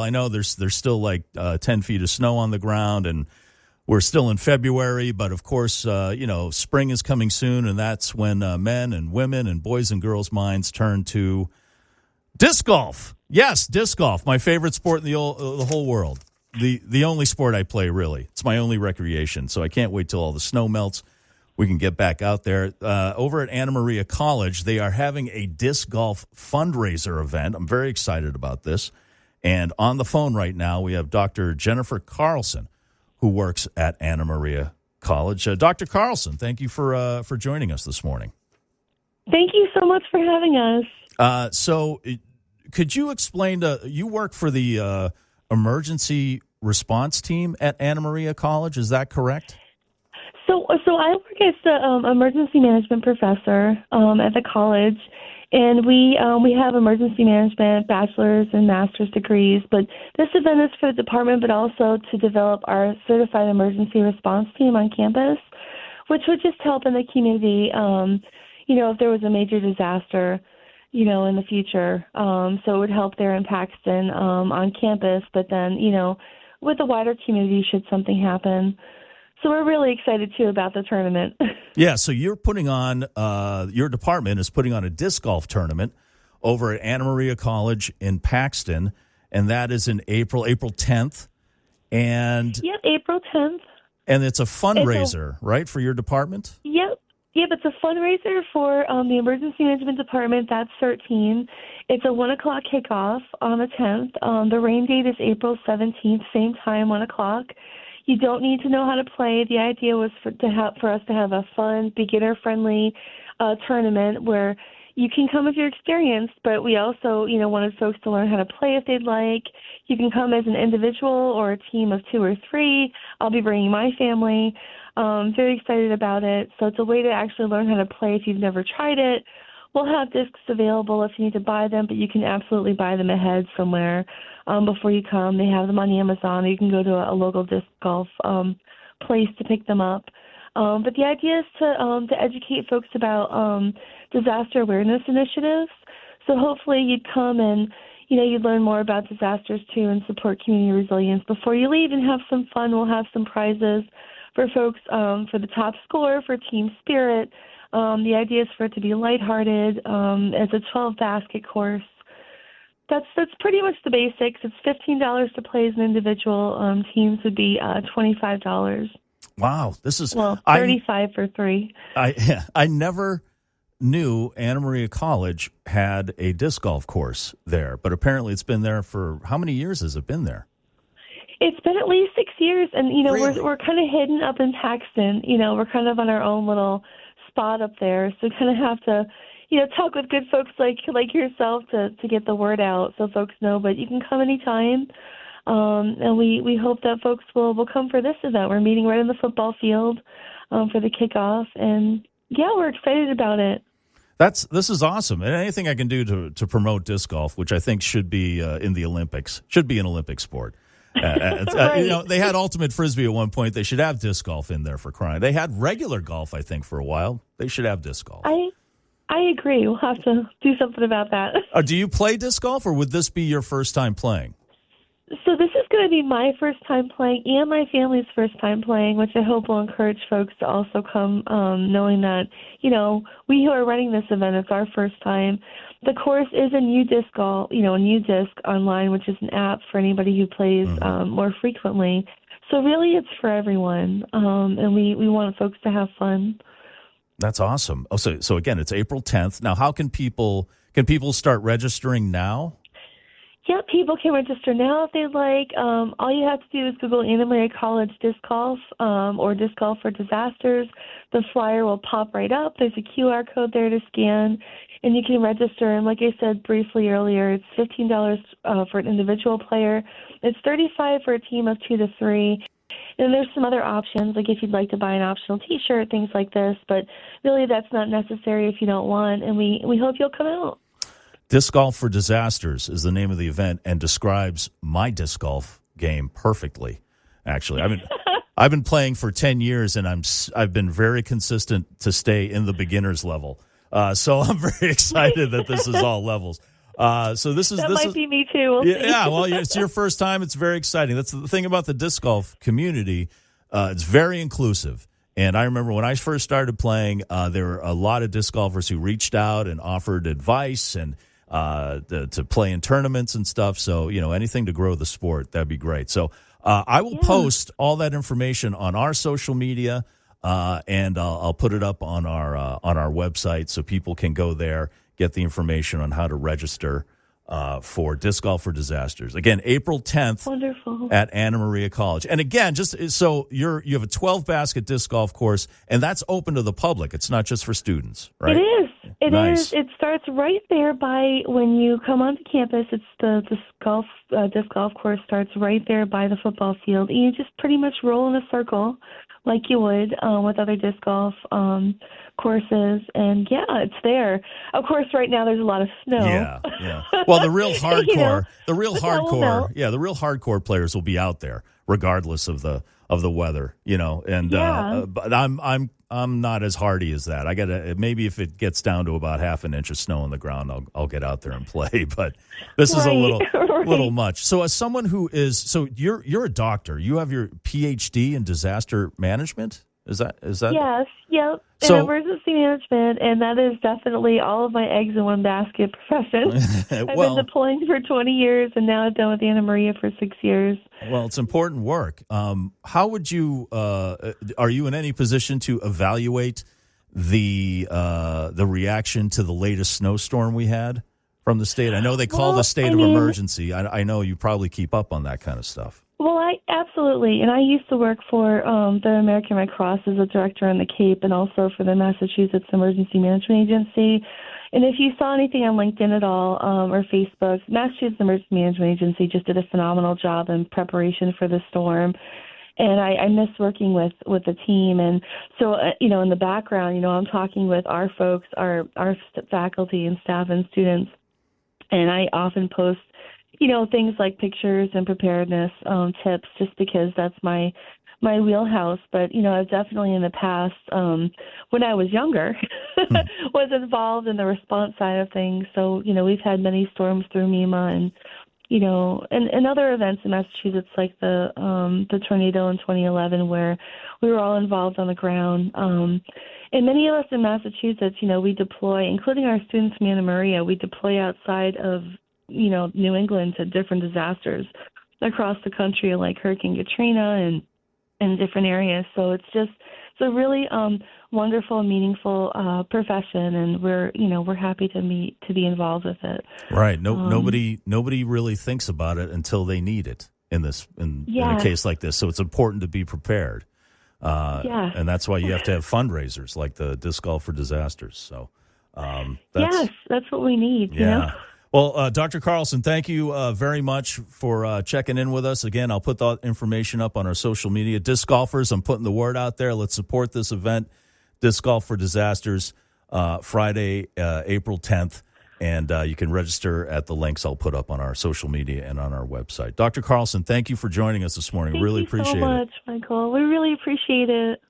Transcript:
I know there's still like 10 feet of snow on the ground, and we're still in February, but of course, spring is coming soon, and that's when men and women and boys and girls' minds turn to disc golf. Yes, disc golf, my favorite sport in the whole world. The only sport I play, really. It's my only recreation, so I can't wait till all the snow melts. We can get back out there. Over at Anna Maria College, they are having a disc golf fundraiser event. I'm very excited about this. And on the phone right now, we have Dr. Jennifer Carlson, who works at Anna Maria College. Dr. Carlson, thank you for joining us this morning. Thank you so much for having us. So could you explain, you work for the emergency response team at Anna Maria College, is that correct? So I work as the emergency management professor at the college, and we have emergency management bachelor's and master's degrees. But this event is for the department, but also to develop our certified emergency response team on campus, which would just help in the community. If there was a major disaster, in the future. So it would help there in Paxton on campus, but then with the wider community should something happen. So we're really excited, too, about the tournament. Yeah, so you're putting on, your department is putting on a disc golf tournament over at Anna Maria College in Paxton, and that is in April 10th. And yep, April 10th. And it's a fundraiser, right, for your department? Yep, it's a fundraiser for the emergency management department. That's 13. It's a 1 o'clock kickoff on the 10th. The rain date is April 17th, same time, 1 o'clock. You don't need to know how to play. The idea was for us to have a fun, beginner-friendly tournament where you can come if you're experienced, but we also, wanted folks to learn how to play if they'd like. You can come as an individual or a team of 2 or 3. I'll be bringing my family. Very excited about it. So it's a way to actually learn how to play if you've never tried it. We'll have discs available if you need to buy them, but you can absolutely buy them ahead somewhere before you come. They have them on Amazon, or you can go to a local disc golf place to pick them up. But the idea is to educate folks about disaster awareness initiatives. So hopefully you'd come and, you'd learn more about disasters too and support community resilience before you leave and have some fun. We'll have some prizes for folks for the top score, for team spirit. The idea is for it to be lighthearted as a 12-basket course. That's pretty much the basics. It's $15 to play as an individual. Teams would be $25. Wow, this is $35 for 3. I never knew Anna Maria College had a disc golf course there, but apparently it's been there for how many years has it been there? It's been at least 6 years, and Really? we're kind of hidden up in Paxton. We're kind of on our own little spot up there, so we kind of have to talk with good folks like yourself to get the word out so folks know. But you can come anytime, and we hope that folks will come for this event. We're meeting right in the football field for the kickoff, and we're excited about it. This is awesome, and anything I can do to promote disc golf, which I think should be in the Olympics, should be an Olympic sport. Right. They had ultimate frisbee at one point. They should have disc golf in there for crying. They had regular golf, I think, for a while. They should have disc golf. I agree. We'll have to do something about that. Do you play disc golf, or would this be your first time playing? So this is going to be my first time playing and my family's first time playing, which I hope will encourage folks to also come knowing that, we who are running this event, it's our first time. The course is a new disc golf, a new disc online, which is an app for anybody who plays more frequently. So really it's for everyone, and we want folks to have fun. That's awesome. Oh, so again, it's April 10th. Now, how can people start registering now? Yeah, people can register now if they'd like. All you have to do is Google Anna Maria College Disc Golf or Disc Golf for Disasters. The flyer will pop right up. There's a QR code there to scan, and you can register. And like I said briefly earlier, it's $15 for an individual player. It's $35 for a team of 2 to 3. And there's some other options, like if you'd like to buy an optional T-shirt, things like this. But really, that's not necessary if you don't want, and we hope you'll come out. Disc Golf for Disasters is the name of the event and describes my disc golf game perfectly. Actually, I've been playing for 10 years, and I've been very consistent to stay in the beginner's level. So I'm very excited that this is all levels. So this is That this might is be me too. We'll see. yeah. Well, it's your first time. It's very exciting. That's the thing about the disc golf community. It's very inclusive. And I remember when I first started playing, there were a lot of disc golfers who reached out and offered advice and to play in tournaments and stuff. So, anything to grow the sport, that'd be great. So I will post all that information on our social media, and I'll put it up on our website so people can go there, get the information on how to register for Disc Golf for Disasters. Again, April 10th. Wonderful. At Anna Maria College. And again, just so you have a 12-basket disc golf course, and that's open to the public. It's not just for students, right? It is. It Nice. is. It starts right there by when you come onto campus. It's the disc golf course starts right there by the football field. And you just pretty much roll in a circle like you would with other disc golf courses. And, it's there. Of course, right now there's a lot of snow. Yeah. Well, the real hardcore, the real hardcore players will be out there regardless of the weather, and but I'm not as hardy as that. I gotta, maybe if it gets down to about half an inch of snow on the ground, I'll get out there and play. But this is a little much. So as someone who is, you're a doctor, you have your PhD in disaster management. Is that? Yes. Yep. So, in emergency management, and that is definitely all of my eggs in one basket profession. I've been deploying for 20 years, and now I've done with Anna Maria for 6 years. Well, it's important work. How would you? Are you in any position to evaluate the reaction to the latest snowstorm we had from the state? I know they called a state of emergency. I know you probably keep up on that kind of stuff. Well, absolutely. And I used to work for the American Red Cross as a director on the Cape and also for the Massachusetts Emergency Management Agency. And if you saw anything on LinkedIn at all or Facebook, Massachusetts Emergency Management Agency just did a phenomenal job in preparation for the storm. And I miss working with the team. And so, in the background, I'm talking with our folks, our faculty and staff and students. And I often post things like pictures and preparedness tips, just because that's my wheelhouse. But, I've definitely in the past, when I was younger, was involved in the response side of things. So, we've had many storms through MEMA and, and other events in Massachusetts, like the tornado in 2011, where we were all involved on the ground. And many of us in Massachusetts, we deploy, including our students from Anna Maria, we deploy outside of New England to different disasters across the country, like Hurricane Katrina and different areas. So it's a really wonderful, meaningful profession, and we're happy to be involved with it. Right. Nobody really thinks about it until they need it in a case like this. So it's important to be prepared. And that's why you have to have fundraisers like the Disc Golf for Disasters. So that's what we need. Yeah. Well, Dr. Carlson, thank you very much for checking in with us. Again, I'll put that information up on our social media. Disc golfers, I'm putting the word out there. Let's support this event, Disc Golf for Disasters, Friday, April 10th. And you can register at the links I'll put up on our social media and on our website. Dr. Carlson, thank you for joining us this morning. Really appreciate it. Thank you so much, Michael. We really appreciate it.